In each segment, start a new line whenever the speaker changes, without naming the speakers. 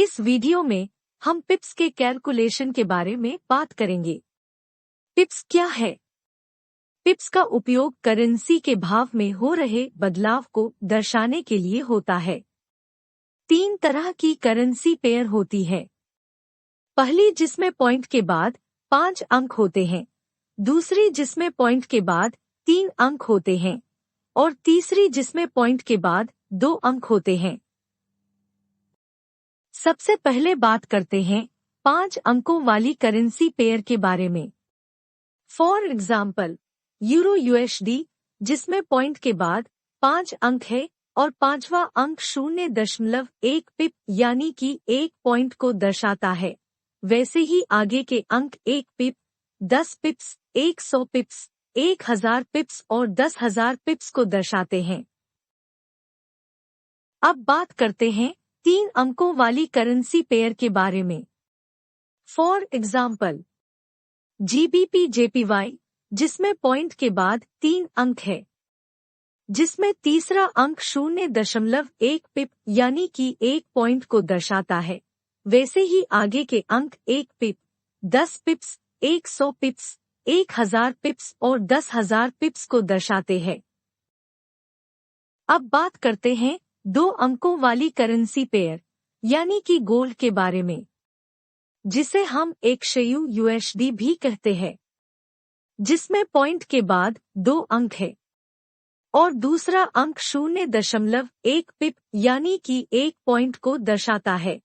इस वीडियो में हम पिप्स के कैलकुलेशन के बारे में बात करेंगे। पिप्स क्या है? पिप्स का उपयोग करेंसी के भाव में हो रहे बदलाव को दर्शाने के लिए होता है। 3 तरह की करेंसी पेयर होती है। पहली जिसमें पॉइंट के बाद 5 अंक होते हैं, दूसरी जिसमें पॉइंट के बाद 3 अंक होते हैं और तीसरी जिसमें पॉइंट के बाद 2 अंक होते हैं। सबसे पहले बात करते हैं 5 अंकों वाली करेंसी पेयर के बारे में। फॉर एग्जाम्पल, यूरो यूएसडी, जिसमें पॉइंट के बाद 5 अंक है और 5वां अंक 0.1 पिप यानी कि 1 पॉइंट को दर्शाता है। वैसे ही आगे के अंक 1 पिप, 10 पिप्स, 100 पिप्स, 1000 पिप्स और 10,000 पिप्स को दर्शाते हैं। अब बात करते हैं 3 अंकों वाली करेंसी पेयर के बारे में। फॉर एग्जाम्पल, जीबीपी जेपीवाई, जिसमें पॉइंट के बाद 3 अंक है, जिसमें तीसरा अंक 0.1 पिप यानी कि 1 पॉइंट को दर्शाता है। वैसे ही आगे के अंक 1 पिप, 10 पिप्स, 100 पिप्स, 1000 पिप्स और 10,000 पिप्स को दर्शाते हैं। अब बात करते हैं 2 अंकों वाली करेंसी पेयर यानी कि गोल्ड के बारे में, जिसे हम XAU USD भी कहते हैं, जिसमें पॉइंट के बाद 2 अंक है और दूसरा अंक 0.1 पिप यानी कि 1 पॉइंट को दर्शाता है।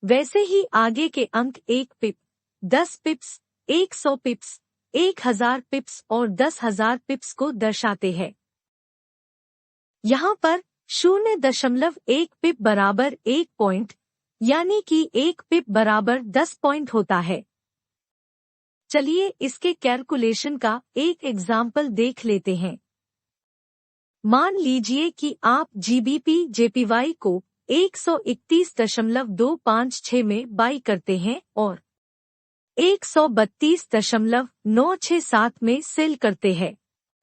वैसे ही आगे के अंक 1 पिप, 10 पिप्स, 100 पिप्स, 1000 पिप्स और 10,000 पिप्स को दर्शाते हैं। यहाँ पर 0.1 पिप बराबर 1 पॉइंट यानी कि 1 पिप बराबर 10 पॉइंट होता है। चलिए इसके कैलकुलेशन का एक एग्जाम्पल देख लेते हैं। मान लीजिए कि आप जीबीपी जेपीवाई को 131.256 में बाई करते हैं और 132.967 में सेल करते हैं।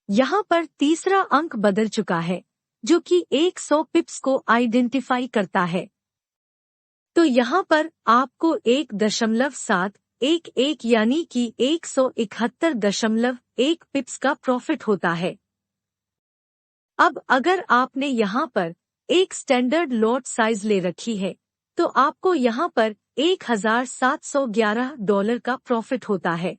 यहाँ पर तीसरा अंक बदल चुका है, जो कि 100 पिप्स को आइडेंटिफाई करता है। तो यहाँ पर आपको 1.711 यानी कि 171.1 पिप्स का प्रॉफिट होता है। अब अगर आपने यहाँ पर एक स्टैंडर्ड लॉट साइज ले रखी है, तो आपको यहाँ पर $1,711 का प्रॉफिट होता है।